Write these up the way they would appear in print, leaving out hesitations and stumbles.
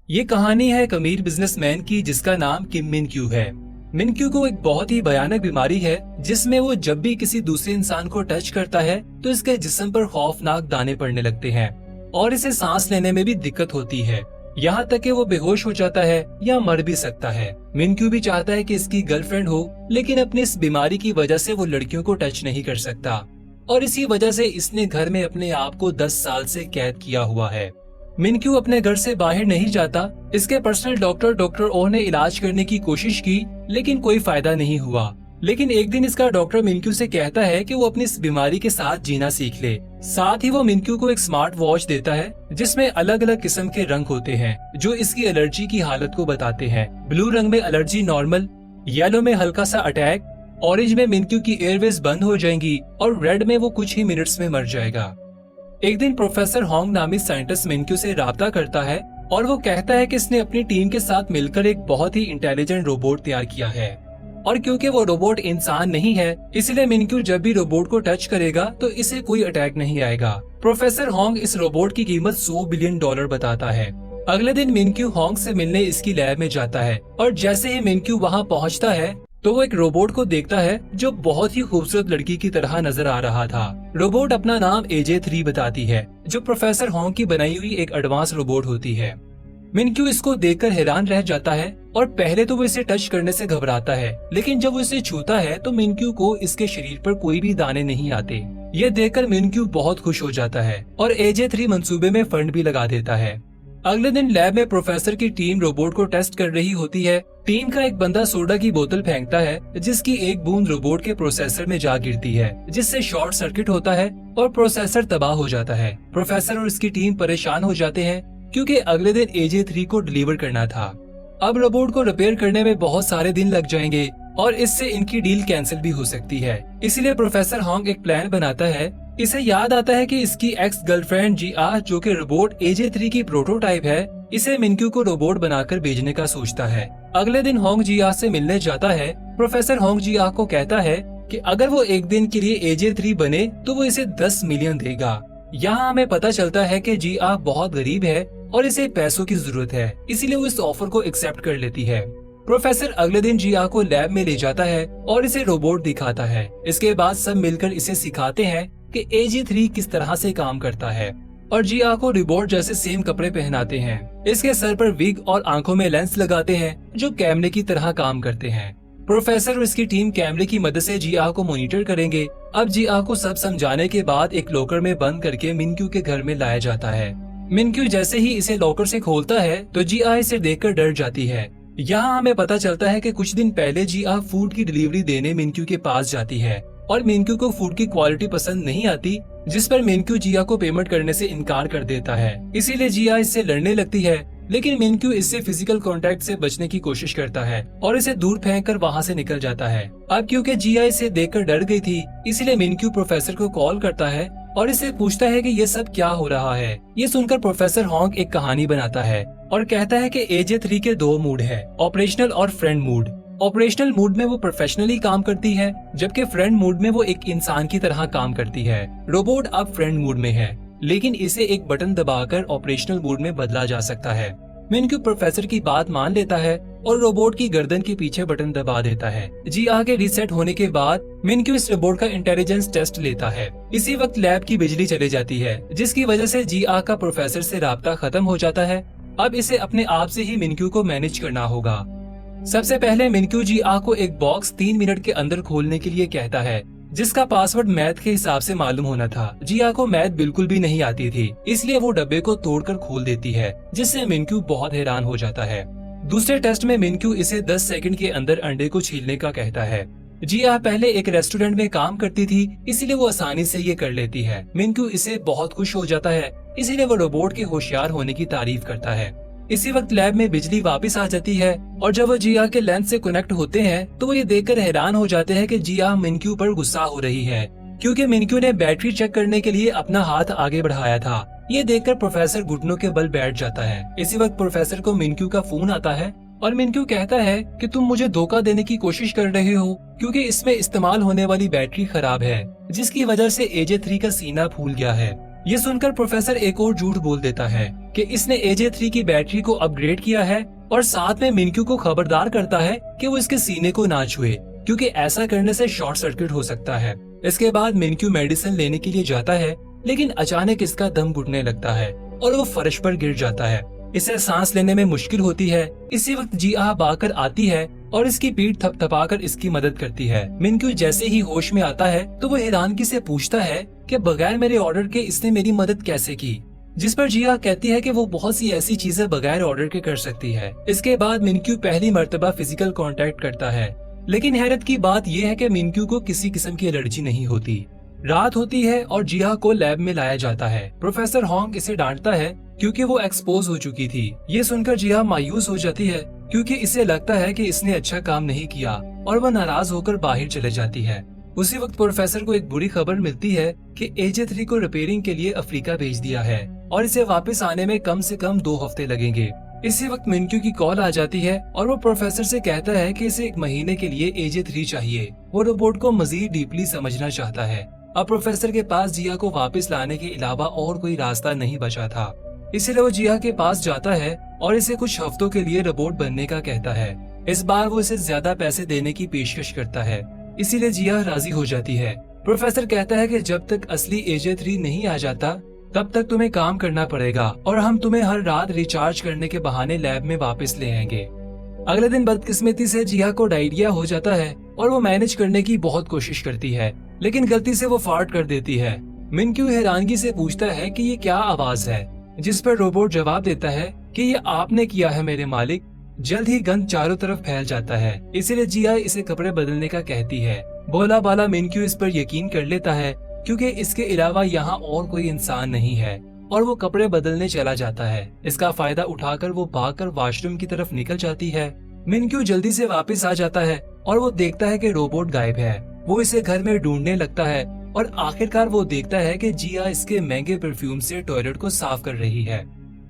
ये कहानी है एक अमीर बिजनेसमैन की जिसका नाम किम मिन क्यू है। मिन क्यू को एक बहुत ही भयानक बीमारी है जिसमें वो जब भी किसी दूसरे इंसान को टच करता है तो इसके जिस्म पर खौफनाक दाने पड़ने लगते हैं और इसे सांस लेने में भी दिक्कत होती है। यहाँ तक कि वो बेहोश हो जाता है या मर भी सकता है। मिन क्यू भी चाहता है कि इसकी गर्लफ्रेंड हो, लेकिन अपनी इस बीमारी की वजह से वो लड़कियों को टच नहीं कर सकता और इसी वजह से इसने घर में अपने आप को 10 साल से कैद किया हुआ है। मिन क्यू अपने घर से बाहर नहीं जाता। इसके पर्सनल डॉक्टर ओ ने इलाज करने की कोशिश की, लेकिन कोई फायदा नहीं हुआ। लेकिन एक दिन इसका डॉक्टर मिन क्यू से कहता है कि वो अपनी इस बीमारी के साथ जीना सीख ले। साथ ही वो मिन क्यू को एक स्मार्ट वॉच देता है जिसमें अलग अलग किस्म के रंग होते हैं जो इसकी एलर्जी की हालत को बताते हैं। ब्लू रंग में एलर्जी नॉर्मल, येलो में हल्का सा अटैक, ऑरेंज में मिन क्यू की एयरवेज बंद हो जाएंगी और रेड में वो कुछ ही मिनट्स में मर जाएगा। एक दिन प्रोफेसर होंग नामी साइंटिस्ट मिन क्यू से राब्ता करता है और वो कहता है कि इसने अपनी टीम के साथ मिलकर एक बहुत ही इंटेलिजेंट रोबोट तैयार किया है और क्योंकि वो रोबोट इंसान नहीं है इसलिए मिन क्यू जब भी रोबोट को टच करेगा तो इसे कोई अटैक नहीं आएगा। प्रोफेसर होंग इस रोबोट की कीमत $100 बिलियन बताता है। अगले दिन मिन क्यू होंग से मिलने इसकी लैब में जाता है और जैसे ही मिन क्यू वहाँ पहुँचता है तो वो एक रोबोट को देखता है जो बहुत ही खूबसूरत लड़की की तरह नजर आ रहा था। रोबोट अपना नाम AJ3 बताती है जो प्रोफेसर होंग की बनाई हुई एक एडवांस रोबोट होती है। मिन क्यू इसको देखकर हैरान रह जाता है और पहले तो वो इसे टच करने से घबराता है, लेकिन जब वो इसे छूता है तो मिन क्यू को इसके शरीर पर कोई भी दाने नहीं आते। ये देखकर मिन क्यू बहुत खुश हो जाता है और AJ3 मंसूबे में फंड भी लगा देता है। अगले दिन लैब में प्रोफेसर की टीम रोबोट को टेस्ट कर रही होती है। टीम का एक बंदा सोडा की बोतल फेंकता है जिसकी एक बूंद रोबोट के प्रोसेसर में जा गिरती है जिससे शॉर्ट सर्किट होता है और प्रोसेसर तबाह हो जाता है। प्रोफेसर और इसकी टीम परेशान हो जाते हैं क्योंकि अगले दिन AJ3 को डिलीवर करना था। अब रोबोट को रिपेयर करने में बहुत सारे दिन लग जाएंगे और इससे इनकी डील कैंसिल भी हो सकती है। इसलिए प्रोफेसर होंग एक प्लान बनाता है। इसे याद आता है कि इसकी एक्स गर्लफ्रेंड GR जो कि रोबोट AJ3 की प्रोटोटाइप है, इसे मिन क्यू को रोबोट बनाकर भेजने का सोचता है। अगले दिन होंग GR से मिलने जाता है। प्रोफेसर होंग GR को कहता है कि अगर वो एक दिन के लिए AJ3 बने तो वो इसे 10 मिलियन देगा। यहाँ हमें पता चलता है कि GR बहुत गरीब है और इसे पैसों की जरूरत है, इसीलिए वो इस ऑफर को एक्सेप्ट कर लेती है। प्रोफेसर अगले दिन GR को लैब में ले जाता है और इसे रोबोट दिखाता है। इसके बाद सब मिलकर इसे सिखाते हैं कि AJ3 किस तरह से काम करता है और GR को रोबोट जैसे सेम कपड़े पहनाते हैं। इसके सर पर विग और आंखों में लेंस लगाते हैं जो कैमरे की तरह काम करते हैं। प्रोफेसर और इसकी टीम कैमरे की मदद से GR को मॉनिटर करेंगे। अब GR को सब समझाने के बाद एक लॉकर में बंद करके मिन क्यू के घर में लाया जाता है। मिन क्यू जैसे ही इसे लॉकर से खोलता है तो GR इसे देखकर डर जाती है। यहाँ हमें पता चलता है कि कुछ दिन पहले GR फूड की डिलीवरी देने मिन क्यू के पास जाती है और मिन क्यू को फूड की क्वालिटी पसंद नहीं आती, जिस पर मिन क्यू GR को पेमेंट करने से इनकार कर देता है। इसीलिए GR इससे लड़ने लगती है, लेकिन मिन क्यू इससे फिजिकल कांटेक्ट से बचने की कोशिश करता है और इसे दूर फेंककर वहाँ से निकल जाता है। अब क्योंकि GR इसे देखकर डर गई थी, इसीलिए मिन क्यू प्रोफेसर को कॉल करता है और इसे पूछता है कि ये सब क्या हो रहा है। ये सुनकर प्रोफेसर होंग एक कहानी बनाता है और कहता है कि AJ3 के 2 मूड है, ऑपरेशनल और फ्रेंड मूड। ऑपरेशनल मूड में वो प्रोफेशनली काम करती है, जबकि फ्रेंड मूड में वो एक इंसान की तरह काम करती है। रोबोट अब फ्रेंड मूड में है, लेकिन इसे एक बटन दबाकर ऑपरेशनल मूड में बदला जा सकता है। मिन क्यू प्रोफेसर की बात मान लेता है और रोबोट की गर्दन के पीछे बटन दबा देता है। GR के रीसेट होने के बाद मिन क्यू इस रोबोट का इंटेलिजेंस टेस्ट लेता है। इसी वक्त लैब की बिजली चली जाती है, जिसकी वजह से GR का प्रोफेसर से राब्ता खत्म हो जाता है। अब इसे अपने आप से ही मिन क्यू को मैनेज करना होगा। सबसे पहले मिन क्यू GR को एक बॉक्स 3 मिनट के अंदर खोलने के लिए कहता है, जिसका पासवर्ड मैथ के हिसाब से मालूम होना था। GR को मैथ बिल्कुल भी नहीं आती थी, इसलिए वो डब्बे को तोड़कर खोल देती है, जिससे मिन क्यू बहुत हैरान हो जाता है। दूसरे टेस्ट में मिन क्यू इसे 10 सेकंड के अंदर अंडे को छीलने का कहता है। GR पहले एक रेस्टोरेंट में काम करती थी, इसीलिए वो आसानी से ये कर लेती है। मिन क्यू इसे बहुत खुश हो जाता है, इसीलिए वो रोबोट के होशियार होने की तारीफ करता है। इसी वक्त लैब में बिजली वापस आ जाती है और जब वो GR के लेंस से कनेक्ट होते हैं तो वो ये देखकर हैरान हो जाते हैं कि GR मिन क्यू पर गुस्सा हो रही है, क्योंकि मिन क्यू ने बैटरी चेक करने के लिए अपना हाथ आगे बढ़ाया था। ये देखकर प्रोफेसर घुटनों के बल बैठ जाता है। इसी वक्त प्रोफेसर को मिन क्यू का फोन आता है और मिन क्यू कहता है कि तुम मुझे धोखा देने की कोशिश कर रहे हो, क्योंकि इसमें इस्तेमाल होने वाली बैटरी खराब है, जिसकी वजह से AJ3 का सीना फूल गया है। ये सुनकर प्रोफेसर एक और झूठ बोल देता है कि इसने AJ3 की बैटरी को अपग्रेड किया है और साथ में मिनक्यू को खबरदार करता है कि वो इसके सीने को ना छुए, क्योंकि ऐसा करने से शॉर्ट सर्किट हो सकता है। इसके बाद मिनक्यू मेडिसिन लेने के लिए जाता है, लेकिन अचानक इसका दम घुटने लगता है और वो फर्श पर गिर जाता है। इसे सांस लेने में मुश्किल होती है। इसी वक्त जिया बाकर आती है और इसकी पीठ थपथपाकर इसकी मदद करती है। मिनक्यू जैसे ही होश में आता है तो वो हैरानगी से पूछता है कि बगैर मेरे ऑर्डर के इसने मेरी मदद कैसे की, जिस पर जिया कहती है कि वो बहुत सी ऐसी चीजें बगैर ऑर्डर के कर सकती है। इसके बाद मिनक्यू पहली मर्तबा फिजिकल कांटेक्ट करता है, लेकिन हैरत की बात यह है कि मिनक्यू को किसी किस्म की एलर्जी नहीं होती। रात होती है और जिया को लैब में लाया जाता है। प्रोफेसर होंग इसे डांटता है क्योंकि वो एक्सपोज हो चुकी थी। ये सुनकर जिया मायूस हो जाती है क्योंकि इसे लगता है कि इसने अच्छा काम नहीं किया और वह नाराज होकर बाहर चले जाती है। उसी वक्त प्रोफेसर को एक बुरी खबर मिलती है कि AJ3 को रिपेयरिंग के लिए अफ्रीका भेज दिया है और इसे वापस आने में कम से कम 2 हफ्ते लगेंगे। इसी वक्त मिनक्यू की कॉल आ जाती है और वो प्रोफेसर से कहता है कि इसे 1 महीने के लिए AJ3 चाहिए। वो रोबोट को मजीद डीपली समझना चाहता है। अब प्रोफेसर के पास जिया को वापस लाने के अलावा और कोई रास्ता नहीं बचा था, इसलिए वो जिया के पास जाता है और इसे कुछ हफ्तों के लिए रोबोट बनने का कहता है। इस बार वो इसे ज्यादा पैसे देने की पेशकश करता है, इसीलिए जिया राजी हो जाती है। प्रोफेसर कहता है कि जब तक असली AJ3 नहीं आ जाता तब तक तुम्हें काम करना पड़ेगा और हम तुम्हें हर रात रिचार्ज करने के बहाने लैब में वापस ले आएंगे। अगले दिन बदकिस्मती से जिया को डायरिया हो जाता है और वो मैनेज करने की बहुत कोशिश करती है, लेकिन गलती से वो फार्ट कर देती है। मिनक्यू हैरानगी से पूछता है कि ये क्या आवाज है, जिस पर रोबोट जवाब देता है कि ये आपने किया है मेरे मालिक। जल्द ही गंध चारों तरफ फैल जाता है, इसीलिए जिया इसे कपड़े बदलने का कहती है। भोला बाला मिनक्यू इस पर यकीन कर लेता है क्योंकि इसके अलावा यहाँ और कोई इंसान नहीं है और वो कपड़े बदलने चला जाता है। इसका फायदा उठाकर वो भागकर वॉशरूम की तरफ निकल जाती है। मिनक्यू जल्दी से वापस आ जाता है और वो देखता है कि रोबोट गायब है। वो इसे घर में ढूंढने लगता है और आखिरकार वो देखता है कि जिया इसके महंगे परफ्यूम से टॉयलेट को साफ कर रही है।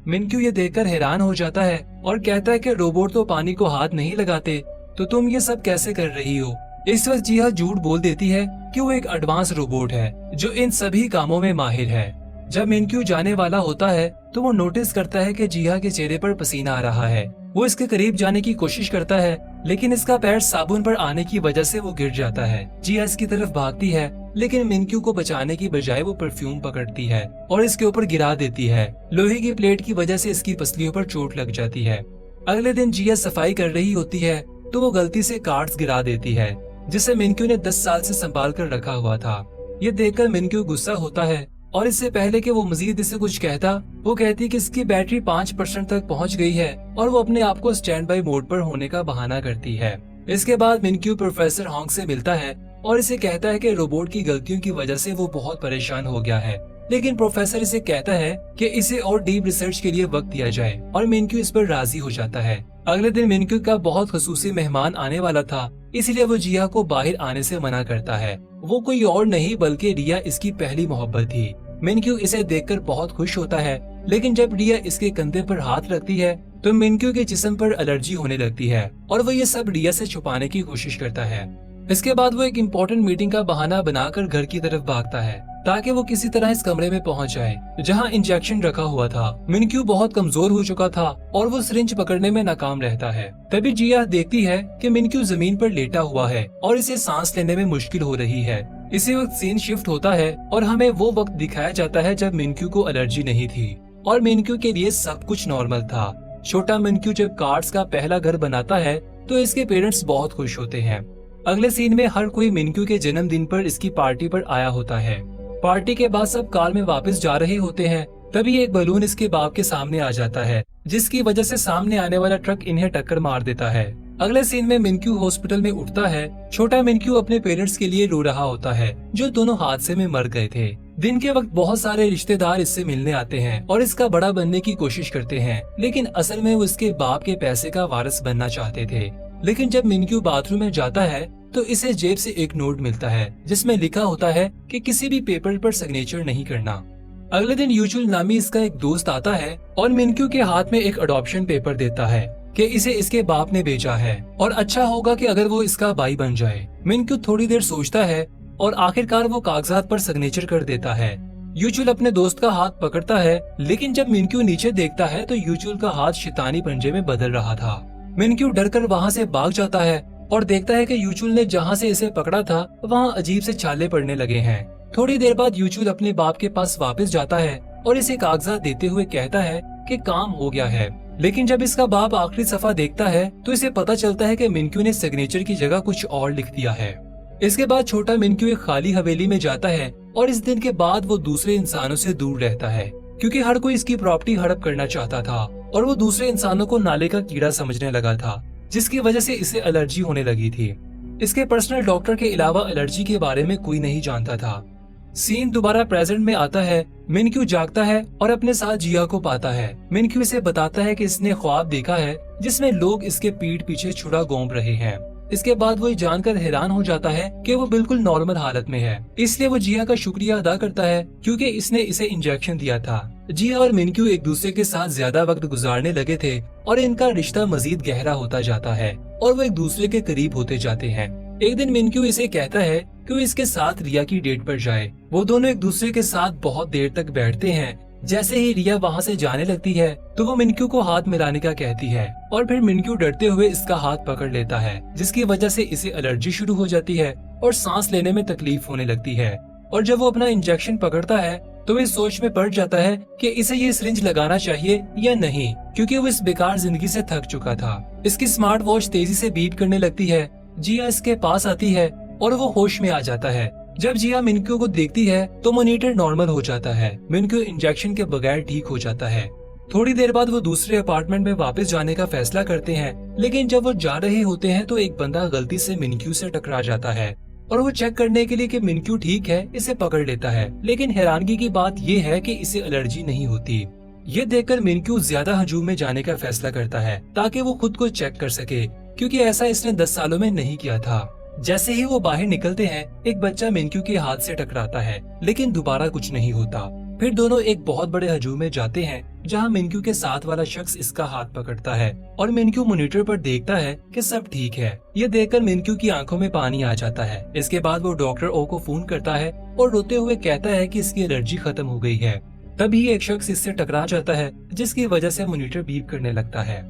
मिनक्यू ये देखकर हैरान हो जाता है और कहता है कि रोबोट तो पानी को हाथ नहीं लगाते, तो तुम ये सब कैसे कर रही हो। इस वक्त जिया झूठ बोल देती है कि वो एक एडवांस रोबोट है जो इन सभी कामों में माहिर है। जब मिनक्यू जाने वाला होता है तो वो नोटिस करता है कि जिया के चेहरे पर पसीना आ रहा है। वो इसके करीब जाने की कोशिश करता है, लेकिन इसका पैर साबुन पर आने की वजह से वो गिर जाता है। जिया इसकी तरफ भागती है, लेकिन मिनक्यू को बचाने की बजाय वो परफ्यूम पकड़ती है और इसके ऊपर गिरा देती है। लोहे की प्लेट की वजह से इसकी पसलियों पर चोट लग जाती है। अगले दिन जिया सफाई कर रही होती है तो वो गलती से कार्ड्स गिरा देती है, जिसे मिनक्यू ने 10 साल से संभाल कर रखा हुआ था। ये देखकर मिनक्यू गुस्सा होता है और इससे पहले कि वो मजीद इसे कुछ कहता, वो कहती कि इसकी बैटरी 5% तक पहुंच गई है और वो अपने आप को स्टैंड बाई मोड पर होने का बहाना करती है। इसके बाद मिनक्यू प्रोफेसर होंग से मिलता है और इसे कहता है कि रोबोट की गलतियों की वजह से वो बहुत परेशान हो गया है, लेकिन प्रोफेसर इसे कहता है कि इसे और डीप रिसर्च के लिए वक्त दिया जाए और मिनक्यू इस पर राजी हो जाता है। अगले दिन मिनक्यू का बहुत खसूसी मेहमान आने वाला था, इसलिए वो जिया को बाहर आने से मना करता है। वो कोई और नहीं बल्कि रिया इसकी पहली मोहब्बत थी। मिनक्यू इसे देखकर बहुत खुश होता है, लेकिन जब रिया इसके कंधे पर हाथ रखती है तो मिनक्यू के जिस्म पर एलर्जी होने लगती है और वो ये सब रिया से छुपाने की कोशिश करता है। इसके बाद वो एक इम्पोर्टेंट मीटिंग का बहाना बनाकर घर की तरफ भागता है ताकि वो किसी तरह इस कमरे में पहुंच जाए जहां इंजेक्शन रखा हुआ था। मिनक्यू बहुत कमजोर हो चुका था और वो सिरिंज पकड़ने में नाकाम रहता है। तभी जिया देखती है कि मिनक्यू जमीन पर लेटा हुआ है और इसे सांस लेने में मुश्किल हो रही है। इसी वक्त सीन शिफ्ट होता है और हमें वो वक्त दिखाया जाता है जब मिनक्यू को एलर्जी नहीं थी और मिनक्यू के लिए सब कुछ नॉर्मल था। छोटा मिनक्यू जब कार्ड्स का पहला घर बनाता है तो इसके पेरेंट्स बहुत खुश होते हैं। अगले सीन में हर कोई मिनक्यू के जन्मदिन पर इसकी पार्टी पर आया होता है। पार्टी के बाद सब कार में वापस जा रहे होते हैं, तभी एक बलून इसके बाप के सामने आ जाता है, जिसकी वजह से सामने आने वाला ट्रक इन्हें टक्कर मार देता है। अगले सीन में मिनक्यू हॉस्पिटल में उठता है। छोटा मिनक्यू अपने पेरेंट्स के लिए रो रहा होता है जो दोनों हादसे में मर गए थे। दिन के वक्त बहुत सारे रिश्तेदार इससे मिलने आते हैं और इसका बड़ा बनने की कोशिश करते हैं, लेकिन असल में वो इसके बाप के पैसे का वारिस बनना चाहते थे। लेकिन जब मिनक्यू बाथरूम में जाता है तो इसे जेब से एक नोट मिलता है जिसमें लिखा होता है कि किसी भी पेपर पर सिग्नेचर नहीं करना। अगले दिन यूजुअल नामी इसका एक दोस्त आता है और मिनक्यू के हाथ में एक अडॉप्शन पेपर देता है कि इसे इसके बाप ने बेचा है और अच्छा होगा कि अगर वो इसका भाई बन जाए। मिनक्यू थोड़ी देर सोचता है और आखिरकार वो कागजात पर सिग्नेचर कर देता है। यूचुल अपने दोस्त का हाथ पकड़ता है, लेकिन जब मिनक्यू नीचे देखता है तो यूचुल का हाथ शैतानी पंजे में बदल रहा था। मिनक्यू डरकर वहाँ से भाग जाता है और देखता है कि यूचुल ने जहाँ से इसे पकड़ा था वहाँ अजीब से छाले पड़ने लगे हैं। थोड़ी देर बाद यूचुल अपने बाप के पास वापस जाता है और इसे कागजात देते हुए कहता है कि काम हो गया है। लेकिन जब इसका बाप आखिरी सफा देखता है तो इसे पता चलता है कि मिनक्यू ने सिग्नेचर की जगह कुछ और लिख दिया है। इसके बाद छोटा मिनक्यू एक खाली हवेली में जाता है और इस दिन के बाद वो दूसरे इंसानों से दूर रहता है, क्योंकि हर कोई इसकी प्रॉपर्टी हड़प करना चाहता था और वो दूसरे इंसानों को नाले का कीड़ा समझने लगा था, जिसकी वजह से इसे एलर्जी होने लगी थी। इसके पर्सनल डॉक्टर के अलावा एलर्जी के बारे में कोई नहीं जानता था। सीन दोबारा प्रेजेंट में आता है। मिनक्यू जागता है और अपने साथ जिया को पाता है। मिनक्यू इसे बताता है कि इसने ख्वाब देखा है जिसमें लोग इसके पीठ पीछे छुरा घोंप रहे हैं। इसके बाद वो जानकर हैरान हो जाता है कि वो बिल्कुल नॉर्मल हालत में है। इसलिए वो जिया का शुक्रिया अदा करता है क्योंकि इसने इसे इंजेक्शन दिया था। जिया और मिनक्यू एक दूसरे के साथ ज्यादा वक्त गुजारने लगे थे और इनका रिश्ता मजीद गहरा होता जाता है और वो एक दूसरे के करीब होते जाते हैं। एक दिन मिनक्यू इसे कहता है कि वो इसके साथ रिया की डेट पर जाए। वो दोनों एक दूसरे के साथ बहुत देर तक बैठते हैं। जैसे ही रिया वहाँ से जाने लगती है तो वो मिनक्यू को हाथ मिलाने का कहती है और फिर मिनक्यू डरते हुए इसका हाथ पकड़ लेता है, जिसकी वजह से इसे एलर्जी शुरू हो जाती है और सांस लेने में तकलीफ होने लगती है। और जब वो अपना इंजेक्शन पकड़ता है तो वो इस सोच में पड़ जाता है कि इसे ये सिरिंज लगाना चाहिए या नहीं, क्योंकि वो इस बेकार जिंदगी से थक चुका था। इसकी स्मार्ट वॉच तेजी से बीट करने लगती है। जिया इसके पास आती है और वो होश में आ जाता है। जब जिया मिनक्यू को देखती है तो मॉनिटर नॉर्मल हो जाता है। मिनक्यू इंजेक्शन के बगैर ठीक हो जाता है। थोड़ी देर बाद वो दूसरे अपार्टमेंट में वापस जाने का फैसला करते हैं, लेकिन जब वो जा रहे होते हैं तो एक बंदा गलती से मिनक्यू से टकरा जाता है और वो चेक करने के लिए कि मिनक्यू ठीक है इसे पकड़ लेता है। लेकिन हैरानगी की बात ये है कि इसे एलर्जी नहीं होती। ये देखकर मिनक्यू ज्यादा हजूम में जाने का फैसला करता है ताकि वो खुद को चेक कर सके, क्योंकि ऐसा इसने 10 सालों में नहीं किया था। जैसे ही वो बाहर निकलते हैं एक बच्चा मिनक्यू के हाथ से टकराता है, लेकिन दोबारा कुछ नहीं होता। फिर दोनों एक बहुत बड़े हजूम में जाते हैं जहां मिनक्यू के साथ वाला शख्स इसका हाथ पकड़ता है और मिनक्यू मॉनिटर पर देखता है कि सब ठीक है। ये देखकर मिनक्यू की आंखों में पानी आ जाता है। इसके बाद वो डॉक्टर ओ को फोन करता है और रोते हुए कहता है कि इसकी एलर्जी खत्म हो गई है। तभी एक शख्स इससे टकरा जाता है, जिसकी वजह से मॉनिटर बीप करने लगता है।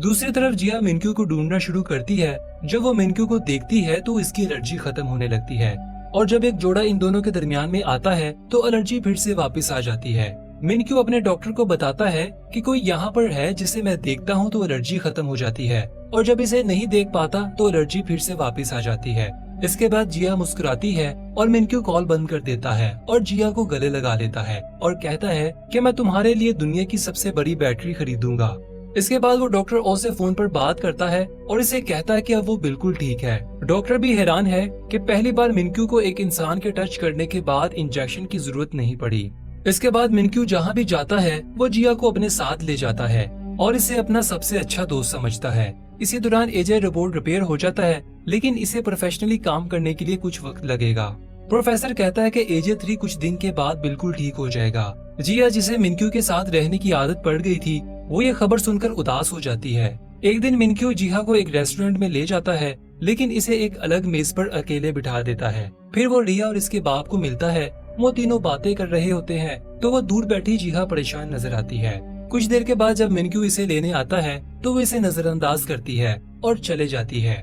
दूसरी तरफ जिया मिनक्यू को ढूंढना शुरू करती है। जब वो मिनक्यू को देखती है तो इसकी एलर्जी खत्म होने लगती है और जब एक जोड़ा इन दोनों के दरमियान में आता है तो एलर्जी फिर से वापस आ जाती है। मिनक्यू अपने डॉक्टर को बताता है कि कोई यहाँ पर है जिसे मैं देखता हूँ तो एलर्जी खत्म हो जाती है, और जब इसे नहीं देख पाता तो एलर्जी फिर से वापस आ जाती है। इसके बाद जिया मुस्कुराती है और मिनक्यू कॉल बंद कर देता है और जिया को गले लगा लेता है और कहता है कि मैं तुम्हारे लिए दुनिया की सबसे बड़ी बैटरी खरीदूंगा। इसके बाद वो डॉक्टर ओ से फोन पर बात करता है और इसे कहता है कि अब वो बिल्कुल ठीक है। डॉक्टर भी हैरान है कि पहली बार मिनक्यू को एक इंसान के टच करने के बाद इंजेक्शन की जरूरत नहीं पड़ी। इसके बाद मिनक्यू जहाँ भी जाता है वो जिया को अपने साथ ले जाता है और इसे अपना सबसे अच्छा दोस्त समझता है। इसी दौरान एजे रोबोट रिपेयर हो जाता है, लेकिन इसे प्रोफेशनली काम करने के लिए कुछ वक्त लगेगा। प्रोफेसर कहता है कि एजे 3 कुछ दिन के बाद बिल्कुल ठीक हो जाएगा। जिया, जिसे मिनक्यू के साथ रहने की आदत पड़ गई थी, वो ये खबर सुनकर उदास हो जाती है। एक दिन मिनक्यू जिया को एक रेस्टोरेंट में ले जाता है, लेकिन इसे एक अलग मेज पर अकेले बिठा देता है। फिर वो रिया और इसके बाप को मिलता है। वो तीनों बातें कर रहे होते हैं तो वो दूर बैठी जिया परेशान नजर आती है। कुछ देर के बाद जब मिनक्यू इसे लेने आता है तो वो इसे नजरअंदाज करती है और चले जाती है।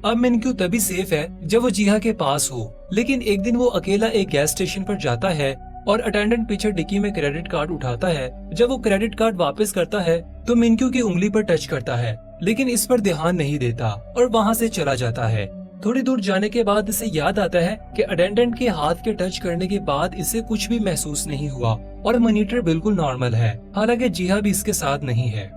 अब मिनक्यू तभी सेफ है जब वो जिया के पास हो, लेकिन एक दिन वो अकेला एक गैस स्टेशन पर जाता है और अटेंडेंट पीछे डिक्की में क्रेडिट कार्ड उठाता है। जब वो क्रेडिट कार्ड वापस करता है तो मिनक्यू की उंगली पर टच करता है, लेकिन इस पर ध्यान नहीं देता और वहाँ से चला जाता है। थोड़ी दूर जाने के बाद इसे याद आता है कि अटेंडेंट के हाथ के टच करने के बाद इसे कुछ भी महसूस नहीं हुआ और मॉनिटर बिल्कुल नॉर्मल है, हालांकि जिया भी इसके साथ नहीं है।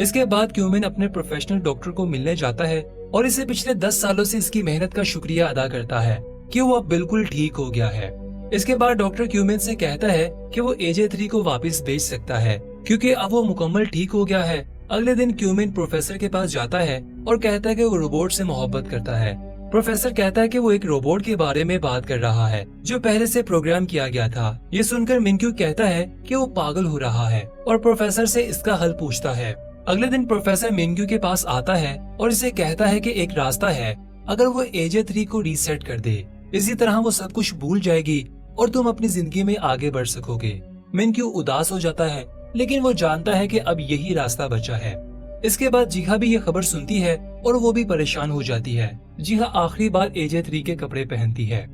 इसके बाद क्यूमिन अपने प्रोफेशनल डॉक्टर को मिलने जाता है और इसे पिछले 10 सालों से इसकी मेहनत का शुक्रिया अदा करता है कि वो अब बिल्कुल ठीक हो गया है। इसके बाद डॉक्टर क्यूमिन से कहता है कि वो एजे 3 को वापस भेज सकता है क्योंकि अब वो मुकम्मल ठीक हो गया है। अगले दिन क्यूमिन प्रोफेसर के पास जाता है और कहता है कि वो रोबोट से मोहब्बत करता है। प्रोफेसर कहता है कि वो एक रोबोट के बारे में बात कर रहा है जो पहले से प्रोग्राम किया गया था। ये सुनकर मिनक्यू कहता है कि वो पागल हो रहा है और प्रोफेसर से इसका हल पूछता है। अगले दिन प्रोफेसर मिनक्यू के पास आता है और इसे कहता है कि एक रास्ता है, अगर वो एजे 3 को रीसेट कर दे, इसी तरह वो सब कुछ भूल जाएगी और तुम अपनी जिंदगी में आगे बढ़ सकोगे। मिनक्यू उदास हो जाता है, लेकिन वो जानता है कि अब यही रास्ता बचा है। इसके बाद जीहा भी ये खबर सुनती है और वो भी परेशान हो जाती है। जीहा आखिरी बार AJ3 के कपड़े पहनती है।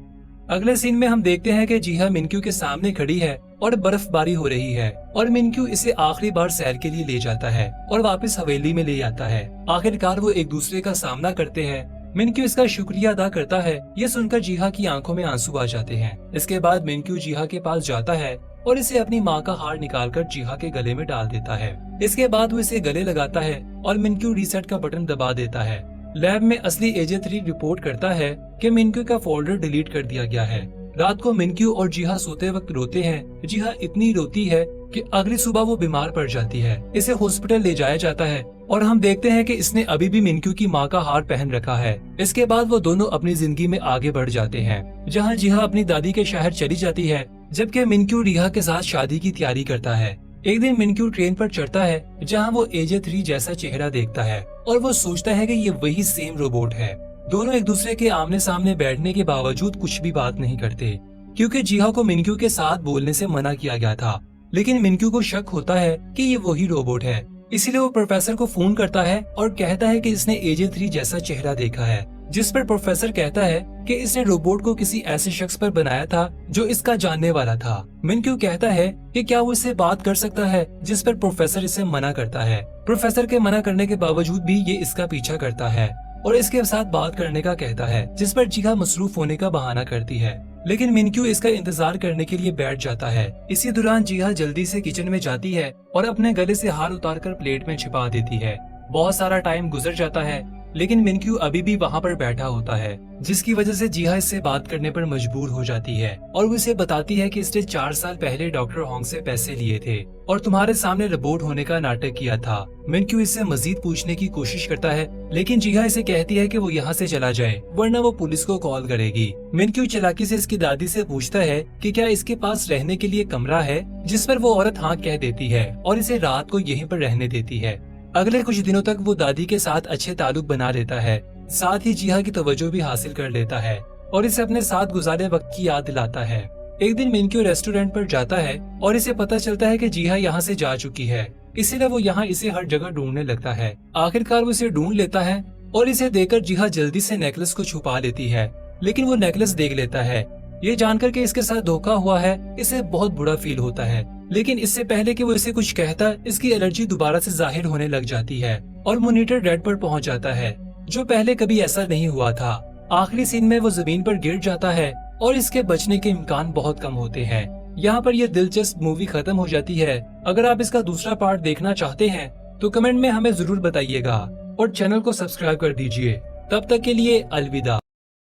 अगले सीन में हम देखते हैं कि जीहा मिनक्यू के सामने खड़ी है और बर्फबारी हो रही है और मिनक्यू इसे आखिरी बार सैर के लिए ले जाता है और वापस हवेली में ले आता है। आखिरकार वो एक दूसरे का सामना करते हैं। मिनक्यू इसका शुक्रिया अदा करता है। ये सुनकर जीहा की आंखों में आंसू आ जाते हैं। इसके बाद मिनक्यू जीहा के पास जाता है और इसे अपनी माँ का हार निकालकर जीहा के गले में डाल देता है। इसके बाद वो इसे गले लगाता है और मिनक्यू रीसेट का बटन दबा देता है। लैब में असली AJ3 रिपोर्ट करता है कि मिनक्यू का फोल्डर डिलीट कर दिया गया है। रात को मिनक्यू और जीहा सोते वक्त रोते हैं। जीहा इतनी रोती है कि अगली सुबह वो बीमार पड़ जाती है। इसे हॉस्पिटल ले जाया जाता है और हम देखते हैं कि इसने अभी भी मिनक्यू की माँ का हार पहन रखा है। इसके बाद वो दोनों अपनी जिंदगी में आगे बढ़ जाते हैं, जहाँ जीहा अपनी दादी के शहर चली जाती है, जबकि मिनक्यू रिहा के साथ शादी की तैयारी करता है। एक दिन मिनक्यू ट्रेन पर चढ़ता है, जहाँ वो AJ3 जैसा चेहरा देखता है और वो सोचता है कि ये वही सेम रोबोट है। दोनों एक दूसरे के आमने सामने बैठने के बावजूद कुछ भी बात नहीं करते, क्योंकि जीहा को मिनक्यू के साथ बोलने से मना किया गया था। लेकिन मिनक्यू को शक होता है कि ये वही रोबोट है, इसीलिए वो प्रोफेसर को फोन करता है और कहता है कि इसने AJ3 जैसा चेहरा देखा है। जिस पर प्रोफेसर कहता है कि इसने रोबोट को किसी ऐसे शख्स पर बनाया था जो इसका जानने वाला था। मिनक्यू कहता है कि क्या वो इससे बात कर सकता है, जिस पर प्रोफेसर इसे मना करता है। प्रोफेसर के मना करने के बावजूद भी ये इसका पीछा करता है और इसके साथ बात करने का कहता है, जिस पर जीहा मसरूफ होने का बहाना करती है। लेकिन मिनक्यू इसका इंतजार करने के लिए बैठ जाता है। इसी दौरान जीहा जल्दी से किचन में जाती है और अपने गले से हार उतारकर प्लेट में छिपा देती है। बहुत सारा टाइम गुजर जाता है, लेकिन मिनक्यू अभी भी वहाँ पर बैठा होता है, जिसकी वजह से जीहा इससे बात करने पर मजबूर हो जाती है और वो इसे बताती है कि इसने 4 साल पहले डॉक्टर होंग से पैसे लिए थे और तुम्हारे सामने रोबोट होने का नाटक किया था। मिनक्यू इससे मजीद पूछने की कोशिश करता है, लेकिन जीहा इसे कहती है कि वो यहाँ से चला जाए, वरना वो पुलिस को कॉल करेगी। मिनक्यू चालाकी से इसकी दादी से पूछता है कि क्या इसके पास रहने के लिए कमरा है, जिस पर वो औरत हाँ कह देती है और इसे रात को यहीं पर रहने देती है। अगले कुछ दिनों तक वो दादी के साथ अच्छे ताल्लुक बना लेता है, साथ ही जीहा की तवज्जो भी हासिल कर लेता है और इसे अपने साथ गुजारे वक्त की याद दिलाता है। एक दिन मिनक्यू रेस्टोरेंट पर जाता है और इसे पता चलता है कि जीहा यहाँ से जा चुकी है, इसीलिए वो यहाँ इसे हर जगह ढूंढने लगता है। आखिरकार वो इसे ढूंढ लेता है और इसे देखकर जीहा जल्दी से नेकलेस को छुपा लेती है, लेकिन वो नेकलेस देख लेता है। ये जानकर के इसके साथ धोखा हुआ है, इसे बहुत बुरा फील होता है। लेकिन इससे पहले कि वो इसे कुछ कहता, इसकी एलर्जी दोबारा से जाहिर होने लग जाती है और मॉनिटर डेड पर पहुंच जाता है, जो पहले कभी ऐसा नहीं हुआ था। आखिरी सीन में वो जमीन पर गिर जाता है और इसके बचने के इम्कान बहुत कम होते हैं। यहाँ पर यह दिलचस्प मूवी खत्म हो जाती है। अगर आप इसका दूसरा पार्ट देखना चाहते हैं तो कमेंट में हमें जरूर बताइएगा और चैनल को सब्सक्राइब कर दीजिए। तब तक के लिए अलविदा।